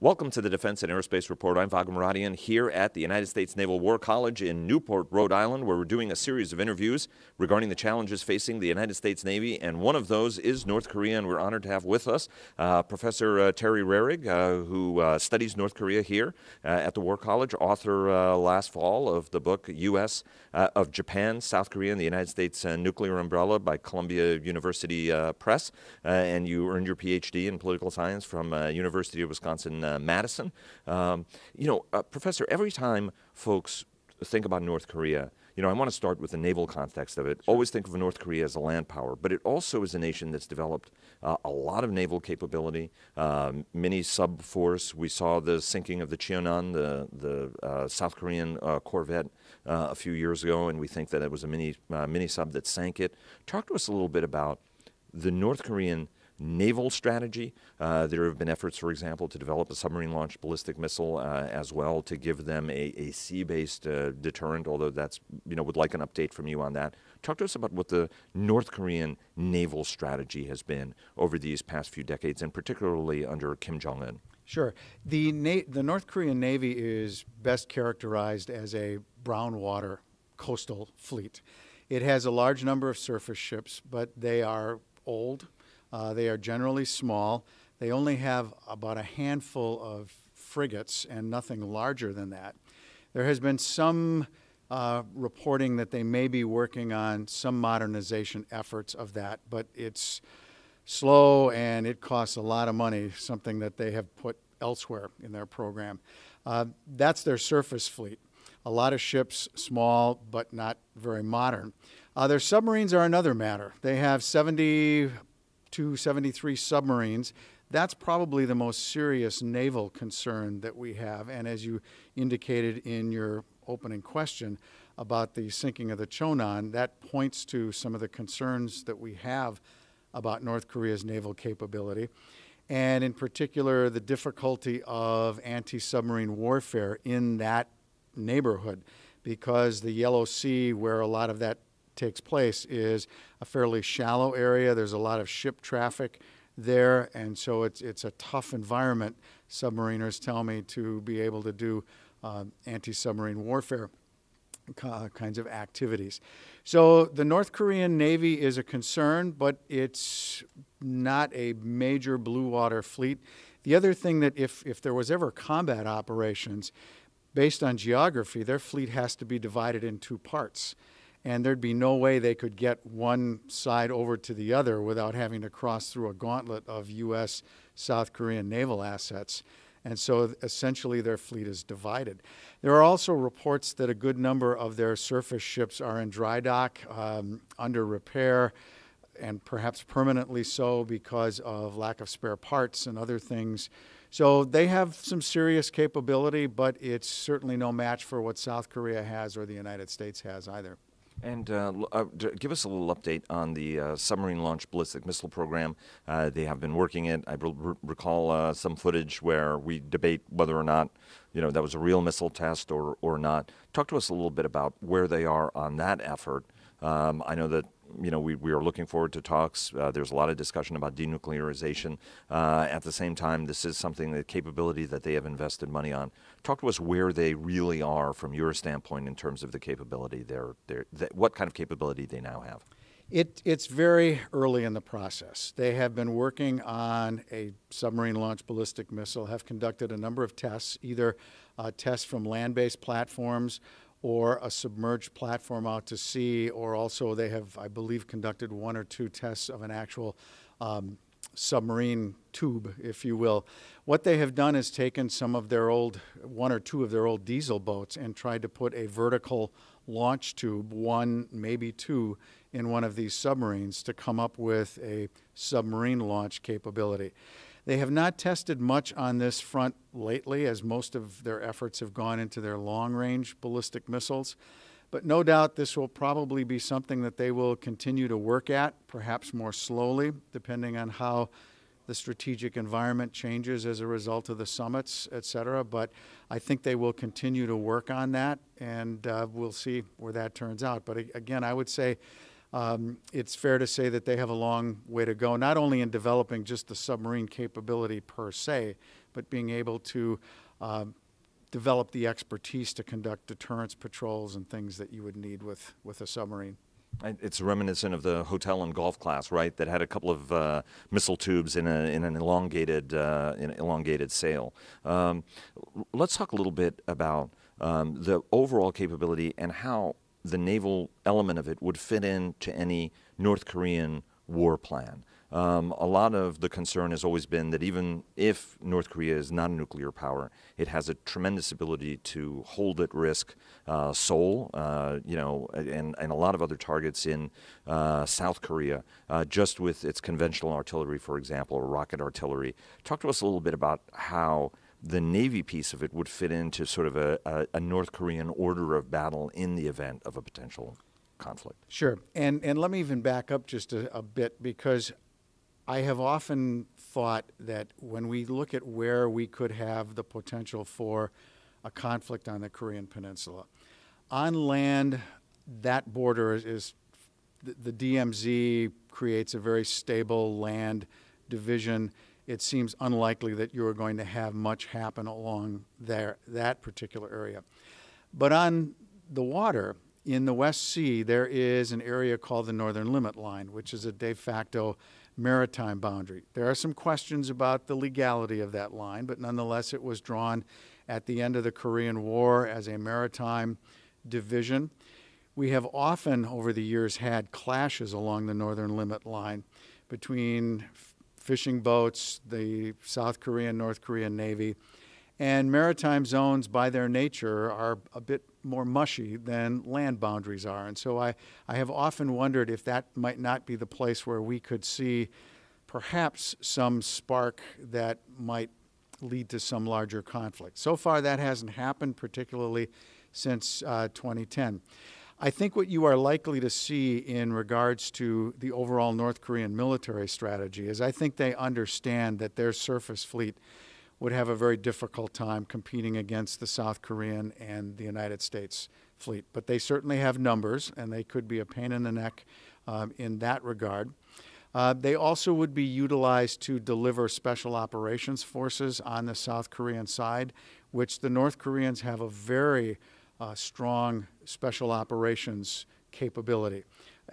Welcome to the Defense and Aerospace Report. I'm Vago Muradian here at the United States Naval War College in Newport, Rhode Island, where we're doing a series of interviews regarding the challenges facing the United States Navy, and one of those is North Korea, and we're honored to have with us Professor Terry Roehrig, who studies North Korea here at the War College, author last fall of the book U.S. Of Japan, South Korea, and the United States Nuclear Umbrella by Columbia University Press, and you earned your PhD in political science from University of Wisconsin Madison. Professor, every time folks think about North Korea, I want to start with the naval context of it. Sure. Always think of North Korea as a land power, but it also is a nation that's developed a lot of naval capability, mini sub force. We saw the sinking of the Cheonan, the South Korean corvette, a few years ago, and we think that it was a mini sub that sank it. Talk to us a little bit about the North Korean naval strategy. There have been efforts, for example, to develop a submarine-launched ballistic missile as well to give them a sea-based deterrent, although that's, would like an update from you on that. Talk to us about what the North Korean naval strategy has been over these past few decades, and particularly under Kim Jong-un. Sure. The North Korean Navy is best characterized as a brown water coastal fleet. It has a large number of surface ships, but they are old. They are generally small. They only have about a handful of frigates and nothing larger than that. There has been some reporting that they may be working on some modernization efforts of that, but it's slow and it costs a lot of money, something that they have put elsewhere in their program. That's their surface fleet. A lot of ships, small but not very modern. Their submarines are another matter. They have 73 submarines. That's probably the most serious naval concern that we have. And as you indicated in your opening question about the sinking of the Cheonan, that points to some of the concerns that we have about North Korea's naval capability. And in particular, the difficulty of anti-submarine warfare in that neighborhood, because the Yellow Sea, where a lot of that takes place, is a fairly shallow area. There's a lot of ship traffic there, and so it's a tough environment, submariners tell me, to be able to do anti-submarine warfare kinds of activities. So the North Korean Navy is a concern, but it's not a major blue water fleet. The other thing that if there was ever combat operations, based on geography, their fleet has to be divided in two parts. And there'd be no way they could get one side over to the other without having to cross through a gauntlet of U.S. South Korean naval assets. And so essentially their fleet is divided. There are also reports that a good number of their surface ships are in dry dock, under repair, and perhaps permanently so because of lack of spare parts and other things. So they have some serious capability, but it's certainly no match for what South Korea has or the United States has either. And give us a little update on the submarine-launched ballistic missile program. They have been working it. I recall some footage where we debate whether or not, that was a real missile test or not. Talk to us a little bit about where they are on that effort. I know that we are looking forward to talks. There's a lot of discussion about denuclearization. At the same time, this is something, the capability that they have invested money on. Talk to us where they really are from your standpoint in terms of the capability. What kind of capability they now have. It's very early in the process. They have been working on a submarine-launched ballistic missile, have conducted a number of tests, either tests from land-based platforms or a submerged platform out to sea, or also they have, I believe, conducted one or two tests of an actual submarine tube, if you will. What they have done is taken some of their one or two of their old diesel boats and tried to put a vertical launch tube, one, maybe two, in one of these submarines to come up with a submarine launch capability. They have not tested much on this front lately, as most of their efforts have gone into their long-range ballistic missiles. But no doubt this will probably be something that they will continue to work at, perhaps more slowly, depending on how the strategic environment changes as a result of the summits, et cetera. But I think they will continue to work on that, and we'll see where that turns out. But again, I would say it's fair to say that they have a long way to go, not only in developing just the submarine capability per se, but being able to develop the expertise to conduct deterrence patrols and things that you would need with a submarine. It's reminiscent of the hotel and golf class, right? That had a couple of missile tubes in an elongated sail. Let's talk a little bit about the overall capability and how the naval element of it would fit into any North Korean war plan. A lot of the concern has always been that even if North Korea is not a nuclear power, it has a tremendous ability to hold at risk Seoul, and a lot of other targets in South Korea, just with its conventional artillery, for example, or rocket artillery. Talk to us a little bit about how the Navy piece of it would fit into sort of a North Korean order of battle in the event of a potential conflict. Sure. And let me even back up just a bit, because I have often thought that when we look at where we could have the potential for a conflict on the Korean Peninsula, on land, that border is the DMZ creates a very stable land division. It seems unlikely that you are going to have much happen along that particular area. But on the water, in the West Sea, there is an area called the Northern Limit Line, which is a de facto maritime boundary. There are some questions about the legality of that line, but nonetheless it was drawn at the end of the Korean War as a maritime division. We have often over the years had clashes along the Northern Limit Line between fishing boats, the South Korean, North Korean Navy, and maritime zones by their nature are a bit more mushy than land boundaries are. And so I have often wondered if that might not be the place where we could see perhaps some spark that might lead to some larger conflict. So far that hasn't happened, particularly since 2010. I think what you are likely to see in regards to the overall North Korean military strategy is I think they understand that their surface fleet would have a very difficult time competing against the South Korean and the United States fleet. But they certainly have numbers, and they could be a pain in the neck in that regard. They also would be utilized to deliver special operations forces on the South Korean side, which the North Koreans have a very strong special operations capability.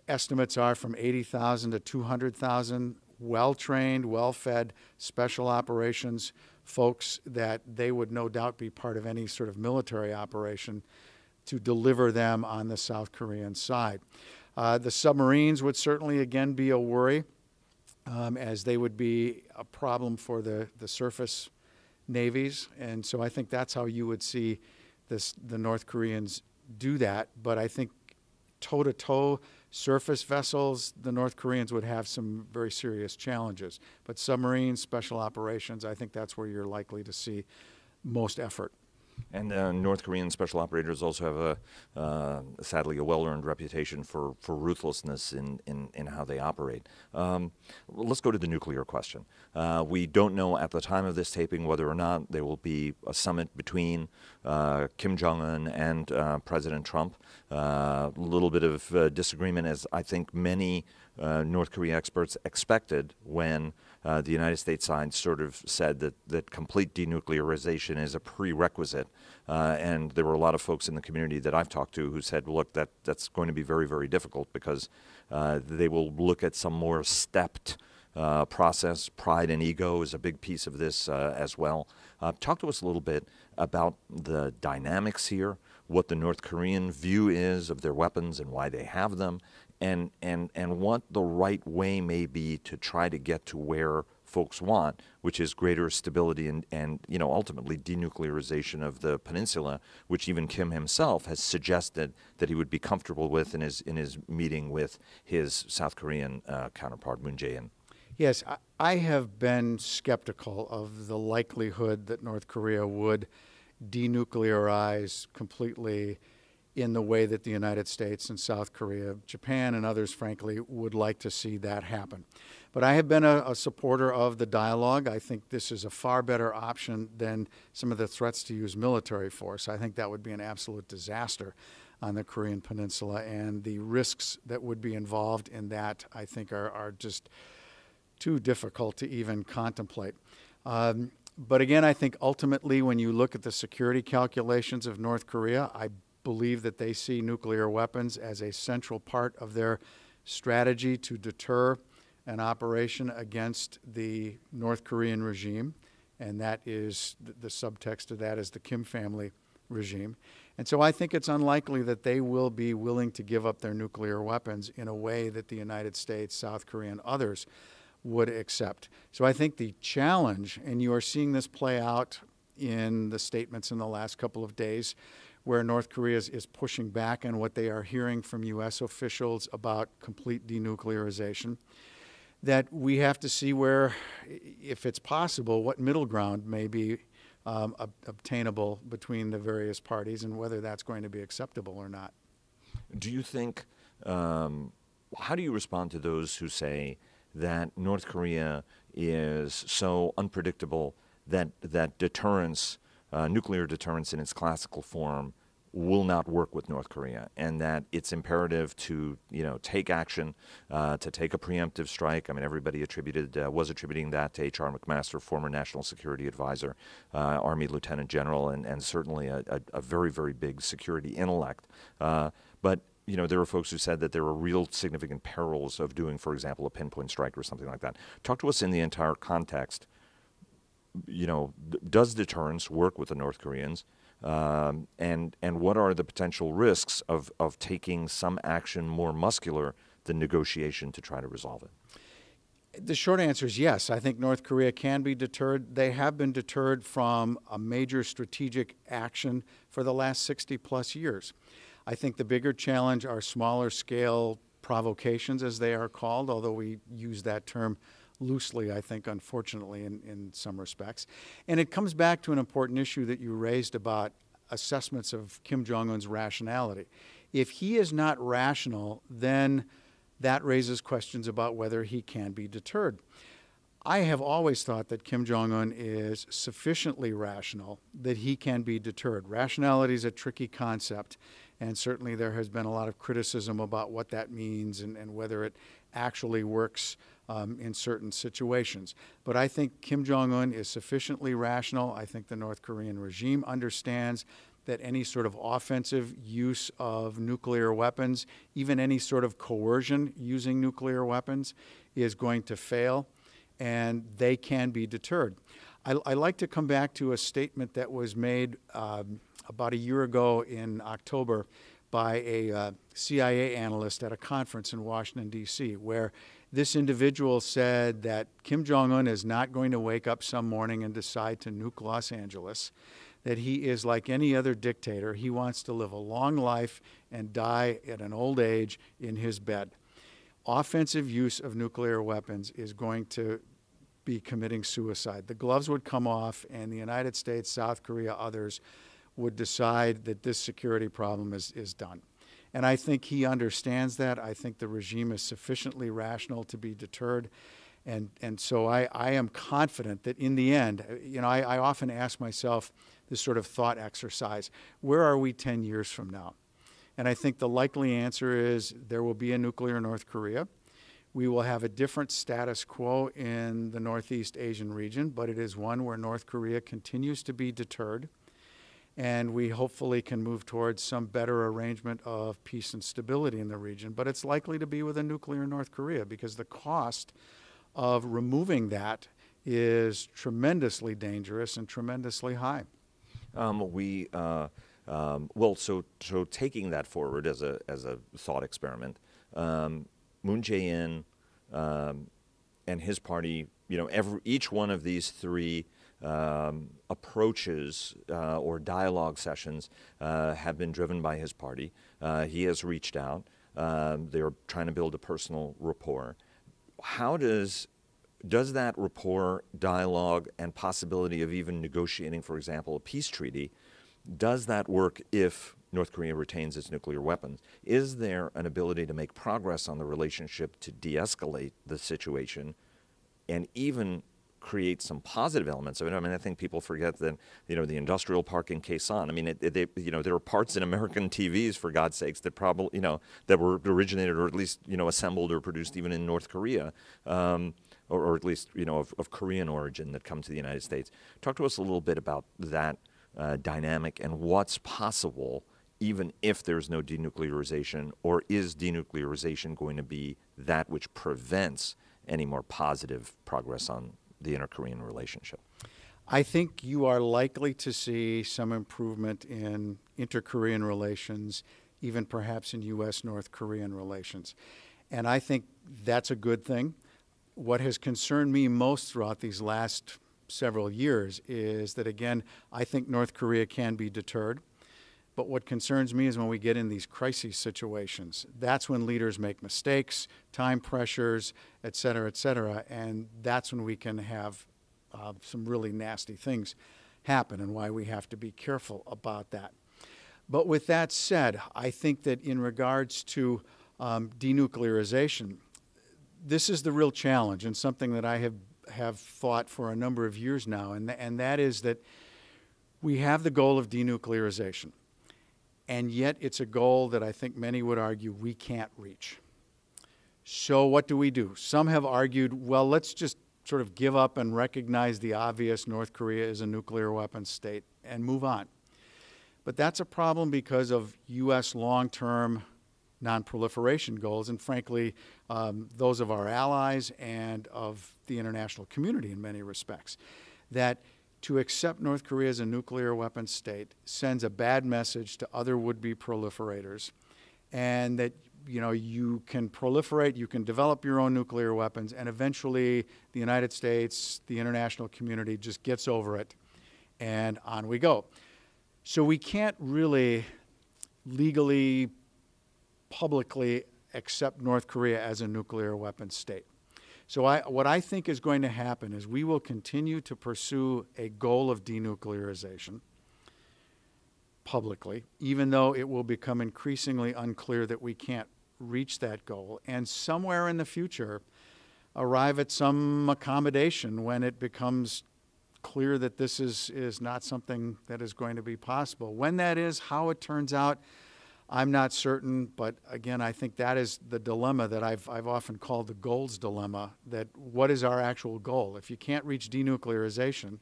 Estimates are from 80,000 to 200,000 well-trained, well-fed special operations folks that they would no doubt be part of any sort of military operation to deliver them on the South Korean side. The submarines would certainly again be a worry, as they would be a problem for the surface navies, and so I think that's how you would see the North Koreans do that. But I think toe-to-toe surface vessels, the North Koreans would have some very serious challenges. But submarines, special operations, I think that's where you're likely to see most effort. And North Korean special operators also have sadly, a well-earned reputation for ruthlessness in how they operate. Let's go to the nuclear question. We don't know at the time of this taping whether or not there will be a summit between Kim Jong-un and President Trump. A little bit of disagreement, as I think many North Korea experts expected when the United States side sort of said that complete denuclearization is a prerequisite. And there were a lot of folks in the community that I've talked to who said, well, look, that's going to be very, very difficult because they will look at some more stepped process. Pride and ego is a big piece of this as well. Talk to us a little bit about the dynamics here, what the North Korean view is of their weapons and why they have them, and what the right way may be to try to get to where folks want, which is greater stability and ultimately denuclearization of the peninsula, which even Kim himself has suggested that he would be comfortable with in his meeting with his South Korean counterpart, Moon Jae-in. Yes, I have been skeptical of the likelihood that North Korea would denuclearize completely in the way that the United States and South Korea, Japan and others, frankly, would like to see that happen. But I have been a supporter of the dialogue. I think this is a far better option than some of the threats to use military force. I think that would be an absolute disaster on the Korean Peninsula, and the risks that would be involved in that, I think, are just too difficult to even contemplate. But again, I think ultimately when you look at the security calculations of North Korea, I believe that they see nuclear weapons as a central part of their strategy to deter an operation against the North Korean regime. And that is, the subtext of that is the Kim family regime. And so I think it's unlikely that they will be willing to give up their nuclear weapons in a way that the United States, South Korea, and others would accept. So I think the challenge, and you are seeing this play out in the statements in the last couple of days, where North Korea is pushing back on what they are hearing from U.S. officials about complete denuclearization, that we have to see where, if it's possible, what middle ground may be obtainable between the various parties and whether that's going to be acceptable or not. Do you think, how do you respond to those who say that North Korea is so unpredictable that deterrence, nuclear deterrence in its classical form, will not work with North Korea, and that it's imperative to, take action, to take a preemptive strike? I mean, everybody was attributing that to H.R. McMaster, former National Security Advisor, Army Lieutenant General, and certainly a very, very big security intellect. But there were folks who said that there were real significant perils of doing, for example, a pinpoint strike or something like that. Talk to us in the entire context. Does deterrence work with the North Koreans? And what are the potential risks of taking some action more muscular than negotiation to try to resolve it? The short answer is yes. I think North Korea can be deterred. They have been deterred from a major strategic action for the last 60-plus years. I think the bigger challenge are smaller scale provocations, as they are called, although we use that term loosely, I think, unfortunately, in some respects. And it comes back to an important issue that you raised about assessments of Kim Jong-un's rationality. If he is not rational, then that raises questions about whether he can be deterred. I have always thought that Kim Jong-un is sufficiently rational that he can be deterred. Rationality is a tricky concept, and certainly there has been a lot of criticism about what that means and whether it actually works in certain situations. But I think Kim Jong-un is sufficiently rational. I think the North Korean regime understands that any sort of offensive use of nuclear weapons, even any sort of coercion using nuclear weapons, is going to fail, and they can be deterred. I like to come back to a statement that was made about a year ago in October by a CIA analyst at a conference in Washington, D.C., where this individual said that Kim Jong-un is not going to wake up some morning and decide to nuke Los Angeles, that he is like any other dictator. He wants to live a long life and die at an old age in his bed. Offensive use of nuclear weapons is going to be committing suicide. The gloves would come off, and the United States, South Korea, others would decide that this security problem is done. And I think he understands that. I think the regime is sufficiently rational to be deterred. And so I am confident that in the end, I often ask myself this sort of thought exercise: where are we 10 years from now? And I think the likely answer is there will be a nuclear North Korea. We will have a different status quo in the Northeast Asian region, but it is one where North Korea continues to be deterred. And we hopefully can move towards some better arrangement of peace and stability in the region. But it's likely to be with a nuclear North Korea, because the cost of removing that is tremendously dangerous and tremendously high. So taking that forward as a thought experiment, Moon Jae-in and his party, each one of these three approaches or dialogue sessions have been driven by his party. He has reached out. They're trying to build a personal rapport. How does that rapport, dialogue, and possibility of even negotiating, for example, a peace treaty, does that work if North Korea retains its nuclear weapons? Is there an ability to make progress on the relationship to de-escalate the situation and even create some positive elements of it? I mean, I think people forget that, the industrial park in Quezon. I mean, there are parts in American TVs, for God's sakes, that probably, that were originated or at least, assembled or produced even in North Korea. or at least of Korean origin that come to the United States. Talk to us a little bit about that dynamic and what's possible even if there's no denuclearization, or is denuclearization going to be that which prevents any more positive progress on the inter-Korean relationship? I think you are likely to see some improvement in inter-Korean relations, even perhaps in U.S.-North Korean relations. And I think that's a good thing. What has concerned me most throughout these last several years is that, again, I think North Korea can be deterred. But what concerns me is when we get in these crisis situations. That's when leaders make mistakes, time pressures, et cetera, and that's when we can have some really nasty things happen, and why we have to be careful about that. But with that said, I think that in regards to denuclearization, this is the real challenge, and something that I have thought for a number of years now, and that is that we have the goal of denuclearization. And yet it's a goal that I think many would argue we can't reach. So what do? Some have argued, well, let's just sort of give up and recognize the obvious: North Korea is a nuclear weapons state, and move on. But that's a problem because of U.S. long-term non-proliferation goals, and frankly, those of our allies and of the international community in many respects, that to accept North Korea as a nuclear weapons state sends a bad message to other would-be proliferators, and that you can proliferate, you can develop your own nuclear weapons, and eventually the United States, the international community just gets over it, and on we go. So we can't really legally, publicly accept North Korea as a nuclear weapons state. So what I think is going to happen is we will continue to pursue a goal of denuclearization publicly, even though it will become increasingly unclear that we can't reach that goal, and somewhere in the future arrive at some accommodation when it becomes clear that this is not something that is going to be possible. When that is, how it turns out, I'm not certain, but again, I think that is the dilemma that I've often called the Goulds Dilemma, that what is our actual goal? If you can't reach denuclearization,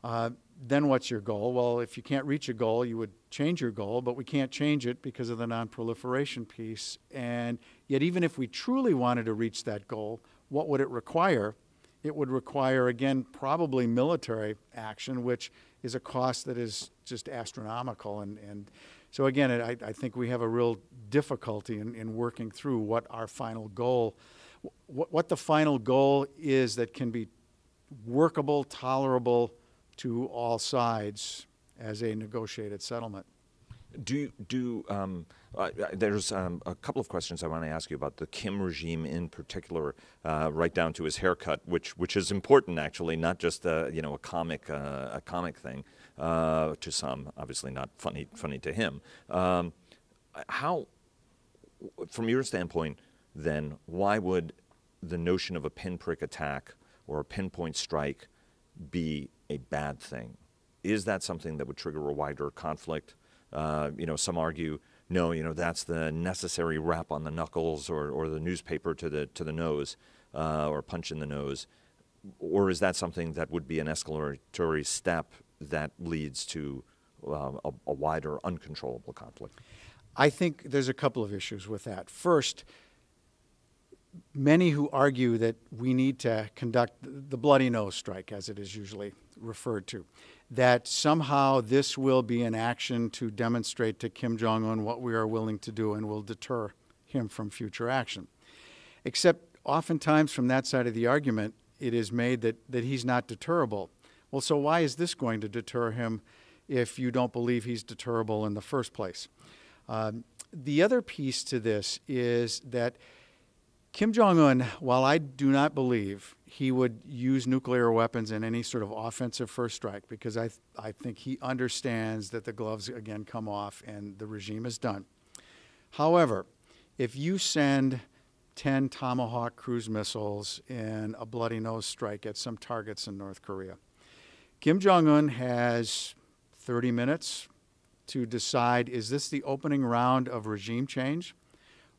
then what's your goal? Well, if you can't reach a goal, you would change your goal, but we can't change it because of the non-proliferation piece. And yet, even if we truly wanted to reach that goal, what would it require? It would require, again, probably military action, which is a cost that is just astronomical. And so again, I think we have a real difficulty in working through what our final goal, what the final goal is that can be workable, tolerable to all sides as a negotiated settlement. There's a couple of questions I want to ask you about the Kim regime in particular, right down to his haircut, which is important actually, not just a comic thing to some, obviously not funny to him. How, from your standpoint, then, why would the notion of a pinprick attack or a pinpoint strike be a bad thing? Is that something that would trigger a wider conflict? Some argue, no, that's the necessary rap on the knuckles or the newspaper to the nose, or punch in the nose. Or is that something that would be an escalatory step that leads to a wider, uncontrollable conflict? I think there's a couple of issues with that. First, many who argue that we need to conduct the bloody nose strike, as it is usually referred to, that somehow this will be an action to demonstrate to Kim Jong-un what we are willing to do and will deter him from future action. Except oftentimes from that side of the argument, it is made that he's not deterrable. Well, so why is this going to deter him if you don't believe he's deterrable in the first place? The other piece to this is that Kim Jong-un, while I do not believe he would use nuclear weapons in any sort of offensive first strike, because I think he understands that the gloves, again, come off and the regime is done. However, if you send 10 Tomahawk cruise missiles in a bloody nose strike at some targets in North Korea, Kim Jong-un has 30 minutes to decide, is this the opening round of regime change,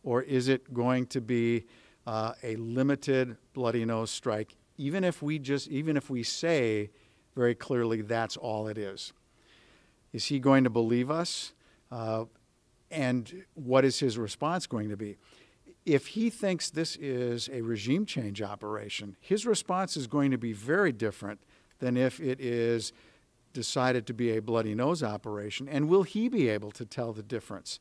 or is it going to be a limited bloody nose strike, even if we say very clearly that's all it is. Is he going to believe us? And what is his response going to be? If he thinks this is a regime change operation, his response is going to be very different than if it is decided to be a bloody nose operation. And will he be able to tell the difference?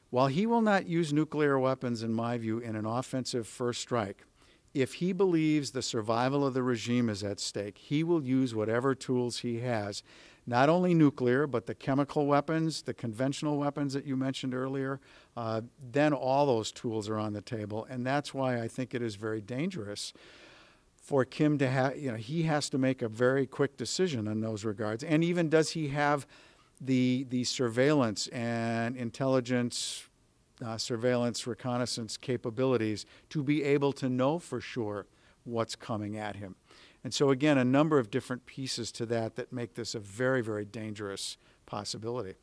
While he will not use nuclear weapons, in my view, in an offensive first strike, if he believes the survival of the regime is at stake, he will use whatever tools he has, not only nuclear, but the chemical weapons, the conventional weapons that you mentioned earlier. Then all those tools are on the table. And that's why I think it is very dangerous for Kim to have, he has to make a very quick decision in those regards. And even does he have the surveillance and intelligence, surveillance, reconnaissance capabilities to be able to know for sure what's coming at him? And so, again, a number of different pieces to that make this a very, very dangerous possibility.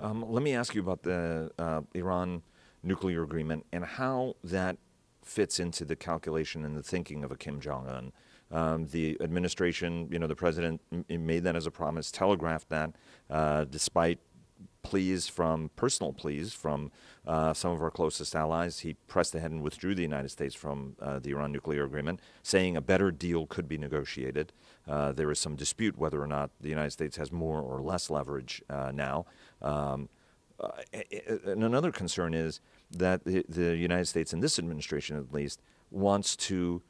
Let me ask you about the Iran nuclear agreement and how that fits into the calculation and the thinking of a Kim Jong-un. The administration, the president made that as a promise, telegraphed that despite personal pleas from some of our closest allies. He pressed ahead and withdrew the United States from the Iran nuclear agreement, saying a better deal could be negotiated. There is some dispute whether or not the United States has more or less leverage now. And another concern is that the United States, in this administration at least, wants to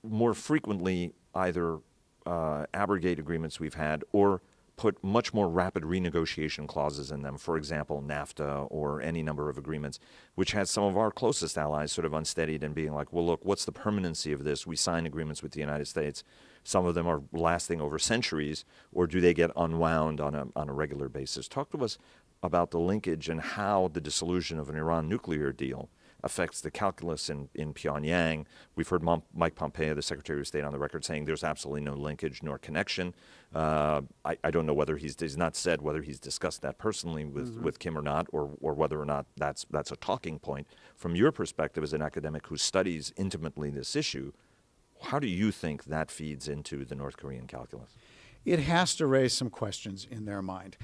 more frequently either abrogate agreements we've had or put much more rapid renegotiation clauses in them, for example, NAFTA or any number of agreements, which has some of our closest allies sort of unsteadied and being like, well, look, what's the permanency of this? We sign agreements with the United States. Some of them are lasting over centuries, or do they get unwound on a regular basis? Talk to us about the linkage and how the dissolution of an Iran nuclear deal affects the calculus in Pyongyang. We've heard Mike Pompeo, the Secretary of State, on the record saying there's absolutely no linkage nor connection. I don't know whether he's not said whether he's discussed that personally with Kim or not, or whether or not that's a talking point. From your perspective as an academic who studies intimately this issue, how do you think that feeds into the North Korean calculus? It has to raise some questions in their mind.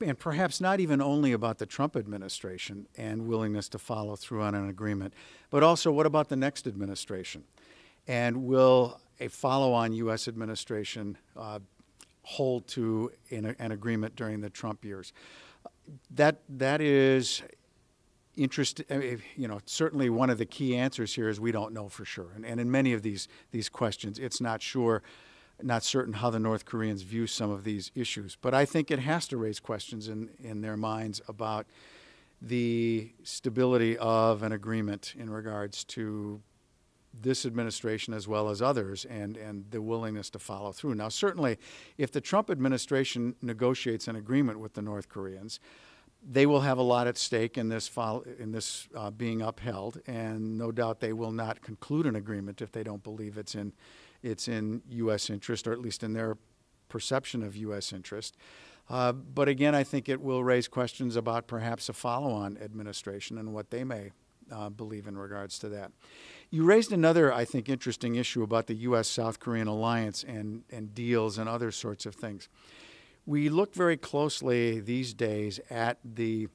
And perhaps not even only about the Trump administration and willingness to follow through on an agreement, but also what about the next administration? And will a follow-on U.S. administration hold to an agreement during the Trump years? That is interesting. Certainly one of the key answers here is we don't know for sure. And in many of these questions, it's not certain how the North Koreans view some of these issues. But I think it has to raise questions in their minds about the stability of an agreement in regards to this administration as well as others, and the willingness to follow through. Now, certainly, if the Trump administration negotiates an agreement with the North Koreans, they will have a lot at stake in this being upheld, and no doubt they will not conclude an agreement if they don't believe it's in U.S. interest, or at least in their perception of U.S. interest. But again, I think it will raise questions about perhaps a follow-on administration and what they may believe in regards to that. You raised another, I think, interesting issue about the U.S.-South Korean alliance and deals and other sorts of things. We look very closely these days at the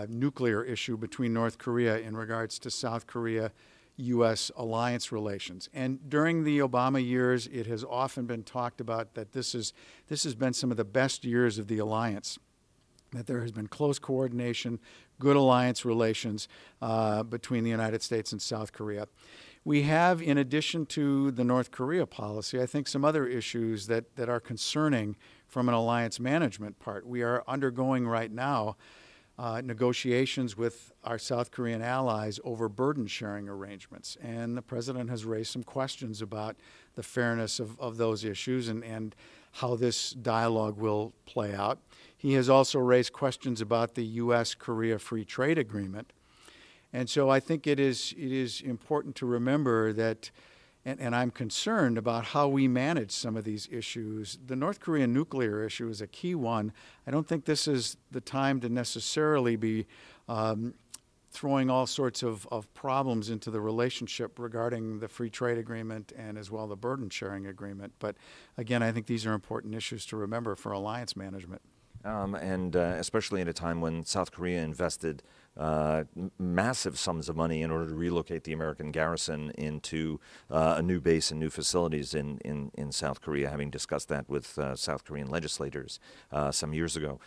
nuclear issue between North Korea in regards to South Korea U.S. alliance relations. And during the Obama years, it has often been talked about that this has been some of the best years of the alliance, that there has been close coordination, good alliance relations between the United States and South Korea. We have, in addition to the North Korea policy, I think some other issues that are concerning from an alliance management part. We are undergoing right now negotiations with our South Korean allies over burden sharing arrangements. And the President has raised some questions about the fairness of those issues and how this dialogue will play out. He has also raised questions about the U.S.-Korea Free Trade Agreement. And so I think it is important to remember that, and I'm concerned about how we manage some of these issues. The North Korean nuclear issue is a key one. I don't think this is the time to necessarily be throwing all sorts of problems into the relationship regarding the free trade agreement and as well the burden sharing agreement. But again, I think these are important issues to remember for alliance management. Especially at a time when South Korea invested massive sums of money in order to relocate the American garrison into a new base and new facilities in South Korea, having discussed that with South Korean legislators some years ago.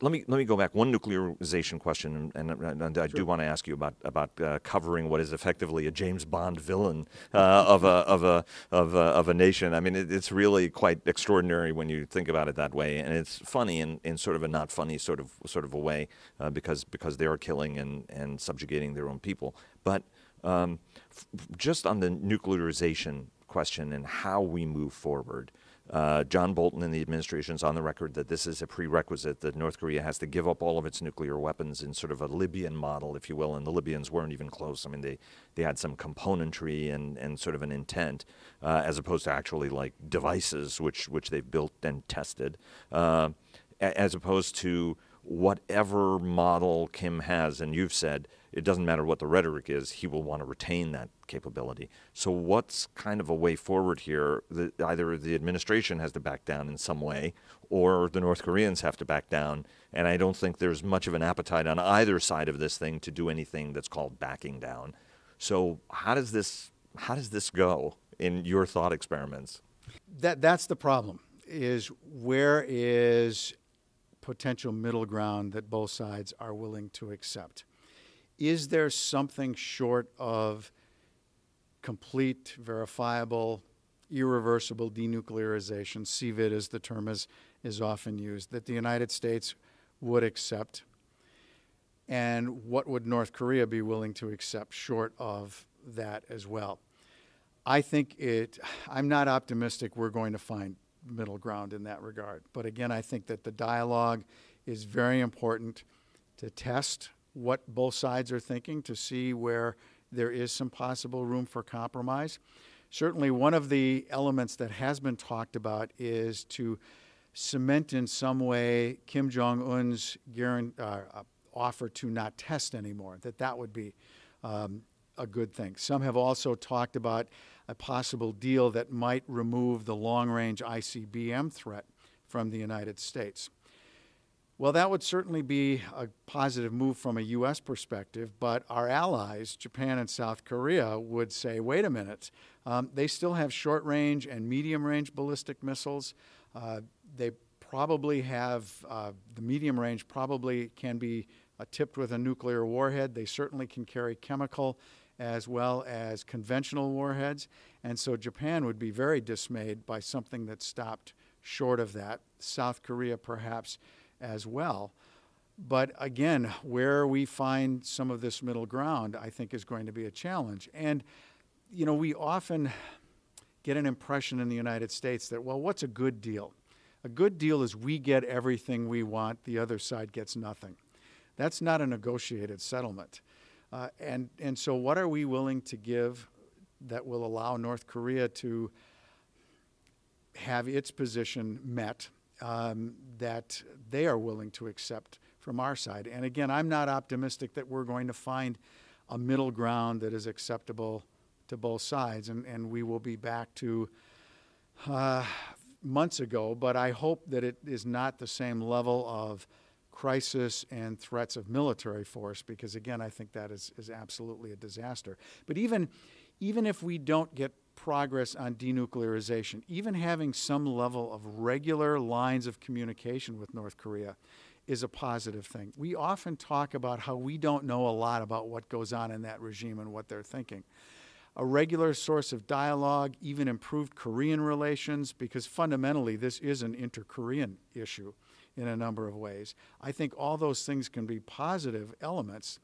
Let me go back. One nuclearization question, and I do want to ask you about covering what is effectively a James Bond villain of a nation. I mean, it's really quite extraordinary when you think about it that way, and it's funny in sort of a not funny sort of a way because they are killing and subjugating their own people. But just on the nuclearization question and how we move forward. John Bolton and the administration is on the record that this is a prerequisite, that North Korea has to give up all of its nuclear weapons in sort of a Libyan model, if you will, and the Libyans weren't even close. I mean, they had some componentry and sort of an intent, as opposed to actually like devices which they've built and tested, as opposed to whatever model Kim has, and you've said it doesn't matter what the rhetoric is, he will want to retain that capability. So what's kind of a way forward here? Either the administration has to back down in some way, or the North Koreans have to back down, and I don't think there's much of an appetite on either side of this thing to do anything that's called backing down. So how does this go in your thought experiments? That's the problem, is where is potential middle ground that both sides are willing to accept? Is there something short of complete, verifiable, irreversible denuclearization, CVID as the term is often used, that the United States would accept? And what would North Korea be willing to accept short of that as well? I'm not optimistic we're going to find middle ground in that regard. But again, I think that the dialogue is very important to test what both sides are thinking, to see where there is some possible room for compromise. Certainly one of the elements that has been talked about is to cement in some way Kim Jong-un's offer to not test anymore, that would be a good thing. Some have also talked about a possible deal that might remove the long-range ICBM threat from the United States. Well, that would certainly be a positive move from a U.S. perspective, but our allies, Japan and South Korea, would say, wait a minute, they still have short-range and medium-range ballistic missiles. They probably have, the medium-range probably can be tipped with a nuclear warhead. They certainly can carry chemical as well as conventional warheads. And so Japan would be very dismayed by something that stopped short of that. South Korea perhaps as well. But again, where we find some of this middle ground, I think, is going to be a challenge. And, you know, we often get an impression in the United States that, well, what's a good deal? A good deal is we get everything we want, the other side gets nothing. That's not a negotiated settlement. And so what are we willing to give that will allow North Korea to have its position met, that they are willing to accept from our side? And again, I'm not optimistic that we're going to find a middle ground that is acceptable to both sides, and we will be back to months ago, but I hope that it is not the same level of crisis and threats of military force, because again, I think that is absolutely a disaster. But even if we don't get progress on denuclearization, even having some level of regular lines of communication with North Korea is a positive thing. We often talk about how we don't know a lot about what goes on in that regime and what they're thinking. A regular source of dialogue, even improved Korean relations, because fundamentally this is an inter-Korean issue in a number of ways. I think all those things can be positive elements,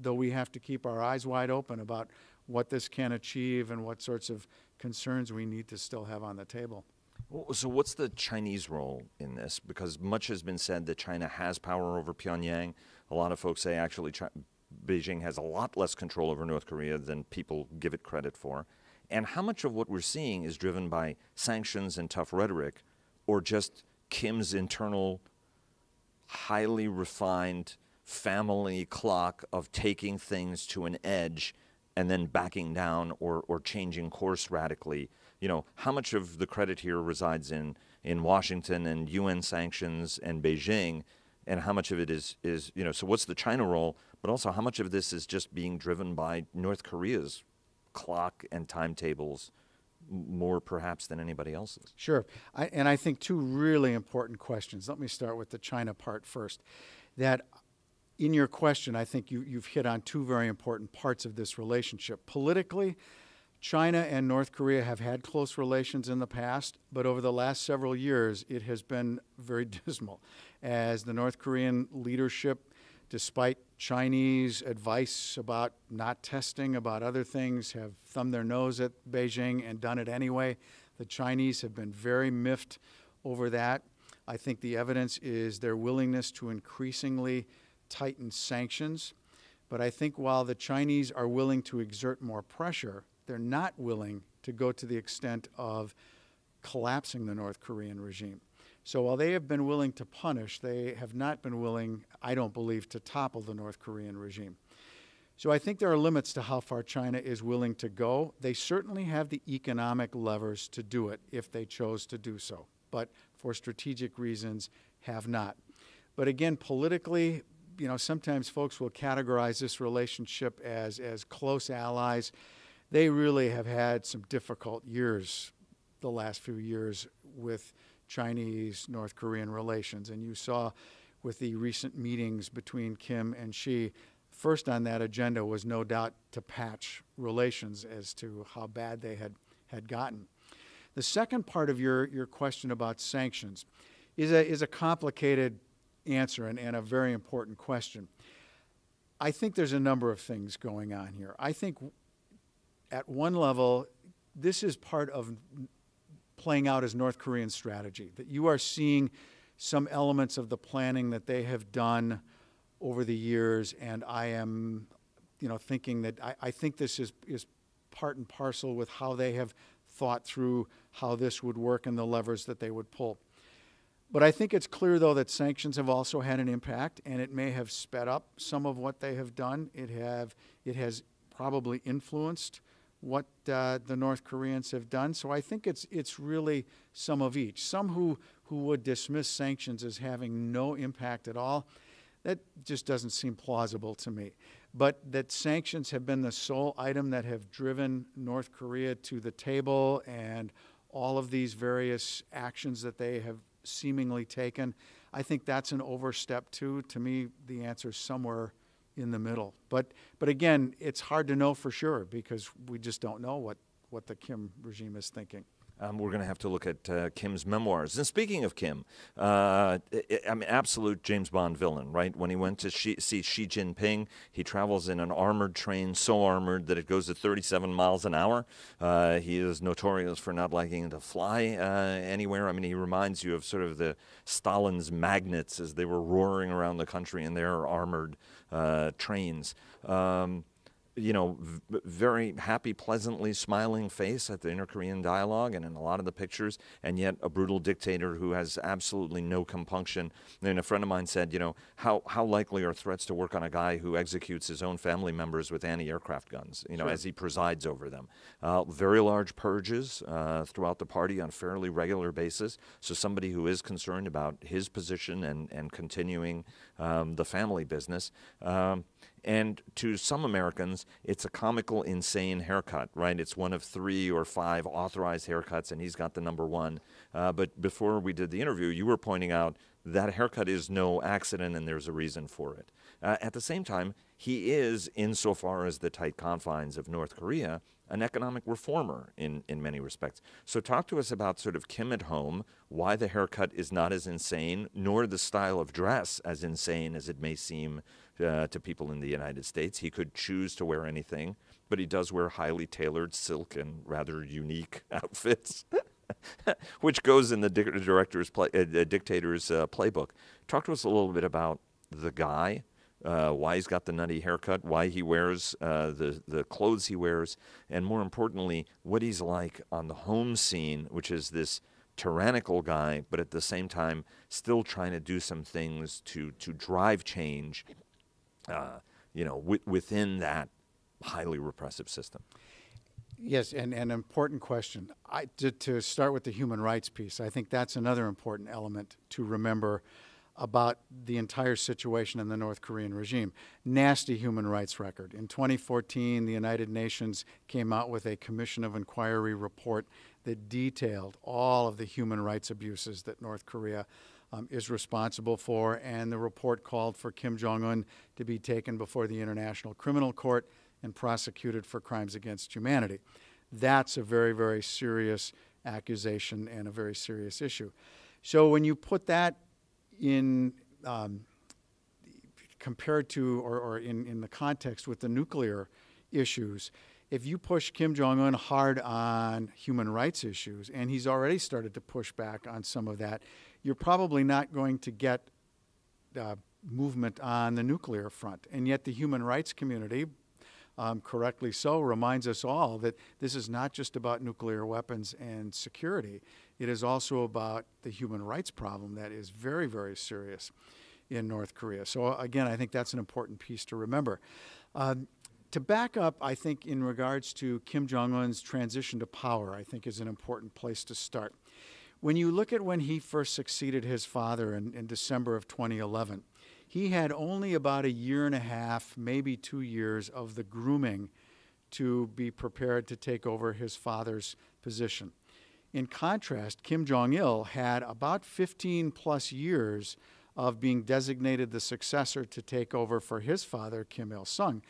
though we have to keep our eyes wide open about what this can achieve and what sorts of concerns we need to still have on the table. So what's the Chinese role in this? Because much has been said that China has power over Pyongyang. A lot of folks say actually Beijing has a lot less control over North Korea than people give it credit for. And how much of what we're seeing is driven by sanctions and tough rhetoric, or just Kim's internal, highly refined family clock of taking things to an edge and then backing down or changing course radically. How much of the credit here resides in Washington and UN sanctions and Beijing, and how much of it is so what's the China role, but also how much of this is just being driven by North Korea's clock and timetables more perhaps than anybody else's? Sure. I think two really important questions. Let me start with the China part first. That in your question, I think you've hit on two very important parts of this relationship. Politically, China and North Korea have had close relations in the past, but over the last several years, it has been very dismal as the North Korean leadership, despite Chinese advice about not testing, about other things, have thumbed their nose at Beijing and done it anyway. The Chinese have been very miffed over that. I think the evidence is their willingness to increasingly tighten sanctions. But I think while the Chinese are willing to exert more pressure, they're not willing to go to the extent of collapsing the North Korean regime. So while they have been willing to punish, they have not been willing, I don't believe, to topple the North Korean regime. So I think there are limits to how far China is willing to go. They certainly have the economic levers to do it if they chose to do so, but for strategic reasons have not. But again, politically, sometimes folks will categorize this relationship as close allies. They really have had some difficult years, the last few years, with Chinese-North Korean relations. And you saw with the recent meetings between Kim and Xi, first on that agenda was no doubt to patch relations as to how bad they had gotten. The second part of your question about sanctions is a complicated answer and a very important question. I think there's a number of things going on here. I think at one level, this is part of playing out as North Korean strategy, that you are seeing some elements of the planning that they have done over the years, and I am thinking that I think this is part and parcel with how they have thought through how this would work and the levers that they would pull. But I think it's clear, though, that sanctions have also had an impact, and it may have sped up some of what they have done. It has probably influenced what the North Koreans have done. So I think it's really some of each. Some who would dismiss sanctions as having no impact at all, that just doesn't seem plausible to me. But that sanctions have been the sole item that have driven North Korea to the table, and all of these various actions that they have seemingly taken, I think that's an overstep too. To me, the answer is somewhere in the middle. But again, it's hard to know for sure because we just don't know what the Kim regime is thinking. We're going to have to look at Kim's memoirs. And speaking of Kim, absolute James Bond villain, right? When he went to see Xi Jinping, he travels in an armored train, so armored that it goes at 37 miles an hour. He is notorious for not liking to fly anywhere. He reminds you of sort of the Stalin's magnets as they were roaring around the country in their armored trains. Very happy, pleasantly smiling face at the inter-Korean dialogue and in a lot of the pictures, and yet a brutal dictator who has absolutely no compunction. And a friend of mine said, how likely are threats to work on a guy who executes his own family members with anti-aircraft guns, Sure. as he presides over them. Very large purges throughout the party on a fairly regular basis. So somebody who is concerned about his position and continuing the family business. And to some Americans, it's a comical, insane haircut, right? It's one of 3 or 5 authorized haircuts, and he's got the number 1. But before we did the interview, you were pointing out that haircut is no accident, and there's a reason for it. At the same time, he is, insofar as the tight confines of North Korea, an economic reformer in many respects. So talk to us about sort of Kim at home, why the haircut is not as insane, nor the style of dress as insane as it may seem to people in the United States. He could choose to wear anything, but he does wear highly tailored silk and rather unique outfits, which goes in the dictator's playbook. Talk to us a little bit about the guy, why he's got the nutty haircut, why he wears the clothes he wears, and more importantly, what he's like on the home scene, which is this tyrannical guy, but at the same time still trying to do some things to drive change within that highly repressive system? Yes, and an important question. To start with the human rights piece, I think that's another important element to remember about the entire situation in the North Korean regime. Nasty human rights record. In 2014, the United Nations came out with a Commission of Inquiry report that detailed all of the human rights abuses that North Korea is responsible for, and the report called for Kim Jong-un to be taken before the International Criminal Court and prosecuted for crimes against humanity. That's a very, very serious accusation and a very serious issue. So when you put that in compared to or in the context with the nuclear issues, if you push Kim Jong-un hard on human rights issues, and he's already started to push back on some of that, you're probably not going to get movement on the nuclear front. And yet the human rights community, correctly so, reminds us all that this is not just about nuclear weapons and security. It is also about the human rights problem that is very, very serious in North Korea. So again, I think that's an important piece to remember. To back up, I think in regards to Kim Jong-un's transition to power, I think is an important place to start. When you look at when he first succeeded his father in December of 2011, he had only about a year and a half, maybe 2 years of the grooming to be prepared to take over his father's position. In contrast, Kim Jong-il had about 15 plus years of being designated the successor to take over for his father, Kim Il-sung.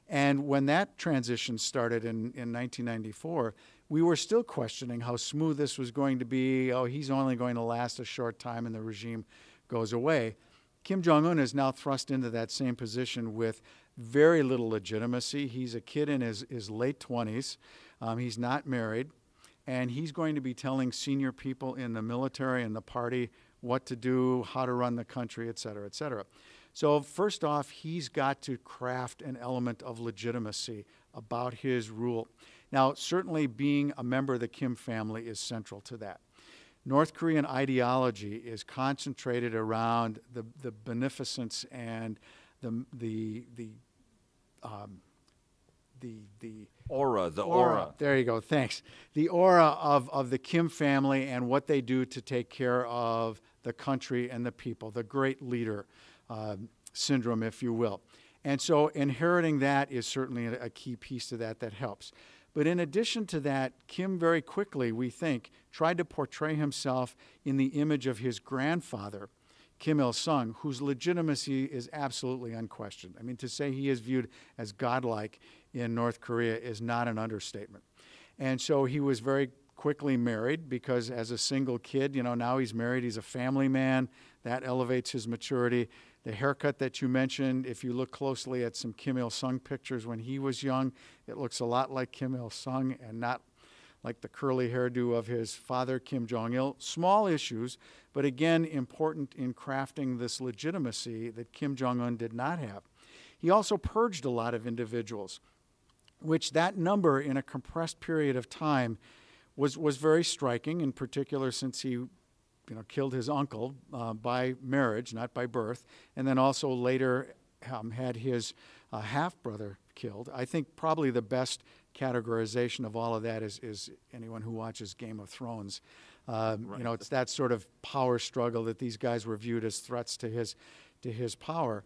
And when that transition started in 1994, we were still questioning how smooth this was going to be. Oh, he's only going to last a short time and the regime goes away. Kim Jong-un is now thrust into that same position with very little legitimacy. He's a kid in his late 20s. He's not married. And he's going to be telling senior people in the military and the party what to do, how to run the country, et cetera, et cetera. So first off, he's got to craft an element of legitimacy about his rule. Now, certainly being a member of the Kim family is central to that. North Korean ideology is concentrated around the beneficence and the aura. There you go. Thanks. The aura of the Kim family and what they do to take care of the country and the people, the great leader syndrome, if you will. And so inheriting that is certainly a key piece to that helps. But in addition to that, Kim very quickly, we think, tried to portray himself in the image of his grandfather, Kim Il-sung, whose legitimacy is absolutely unquestioned. I mean, to say he is viewed as godlike in North Korea is not an understatement. And so he was very quickly married because as a single kid, now he's married, he's a family man. That elevates his maturity. The haircut that you mentioned, if you look closely at some Kim Il-sung pictures when he was young, it looks a lot like Kim Il-sung and not like the curly hairdo of his father, Kim Jong-il. Small issues, but again, important in crafting this legitimacy that Kim Jong-un did not have. He also purged a lot of individuals, which that number in a compressed period of time was very striking, in particular since he killed his uncle by marriage, not by birth, and then also later had his half-brother killed. I think probably the best categorization of all of that is anyone who watches Game of Thrones. Right. It's that sort of power struggle that these guys were viewed as threats to his power.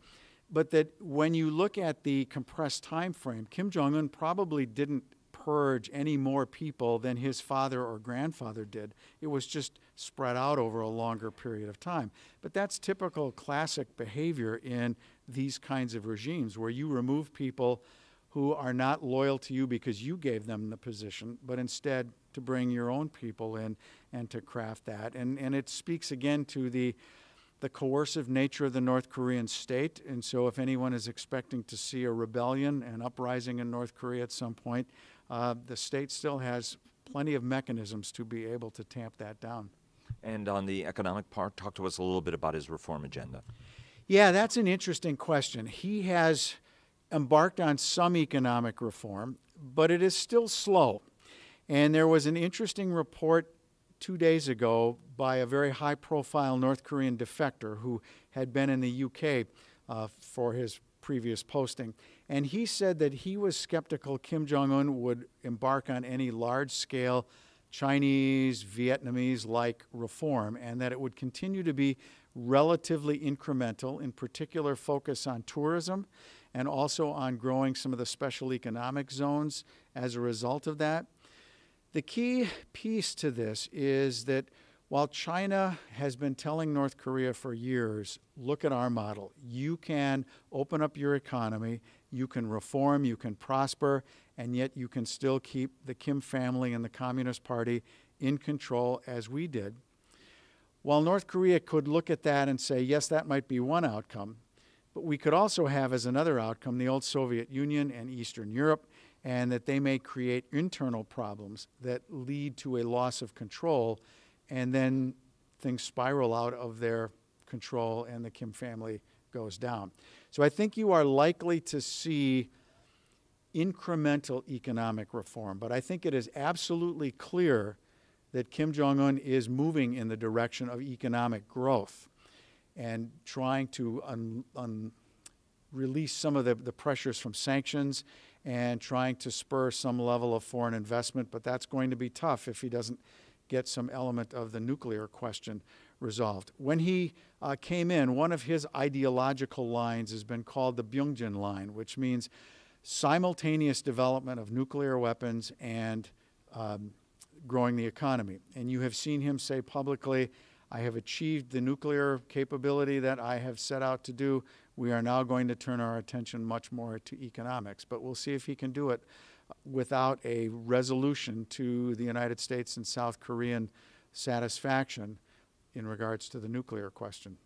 But that when you look at the compressed time frame, Kim Jong-un probably didn't purge any more people than his father or grandfather did. It was just spread out over a longer period of time. But that's typical classic behavior in these kinds of regimes where you remove people who are not loyal to you because you gave them the position, but instead to bring your own people in and to craft that. And it speaks again to the coercive nature of the North Korean state. And so if anyone is expecting to see a rebellion and uprising in North Korea at some point, the state still has plenty of mechanisms to be able to tamp that down. And on the economic part, talk to us a little bit about his reform agenda. Yeah, that's an interesting question. He has embarked on some economic reform, but it is still slow. And there was an interesting report 2 days ago by a very high-profile North Korean defector who had been in the UK for his previous posting. And he said that he was skeptical Kim Jong-un would embark on any large-scale Chinese, Vietnamese-like reform, and that it would continue to be relatively incremental, in particular focus on tourism and also on growing some of the special economic zones as a result of that. The key piece to this is that while China has been telling North Korea for years, look at our model. You can open up your economy, you can reform, you can prosper, and yet you can still keep the Kim family and the Communist Party in control as we did. While North Korea could look at that and say, yes, that might be one outcome, but we could also have as another outcome the old Soviet Union and Eastern Europe, and that they may create internal problems that lead to a loss of control, and then things spiral out of their control and the Kim family goes down. So I think you are likely to see incremental economic reform, but I think it is absolutely clear that Kim Jong-un is moving in the direction of economic growth and trying to release some of the pressures from sanctions and trying to spur some level of foreign investment, but that's going to be tough if he doesn't get some element of the nuclear question resolved. When he came in, one of his ideological lines has been called the Byungjin line, which means simultaneous development of nuclear weapons and growing the economy. And you have seen him say publicly, I have achieved the nuclear capability that I have set out to do. We are now going to turn our attention much more to economics. But we'll see if he can do it without a resolution to the United States and South Korean satisfaction in regards to the nuclear question.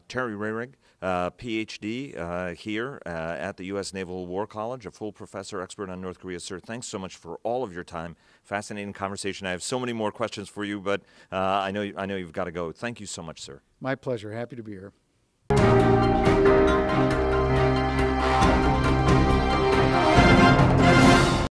Terry Roehrig, PhD here at the US Naval War College, a full professor, expert on North Korea. Sir, thanks so much for all of your time. Fascinating conversation. I have so many more questions for you, but I know you've got to go. Thank you so much, sir. My pleasure. Happy to be here.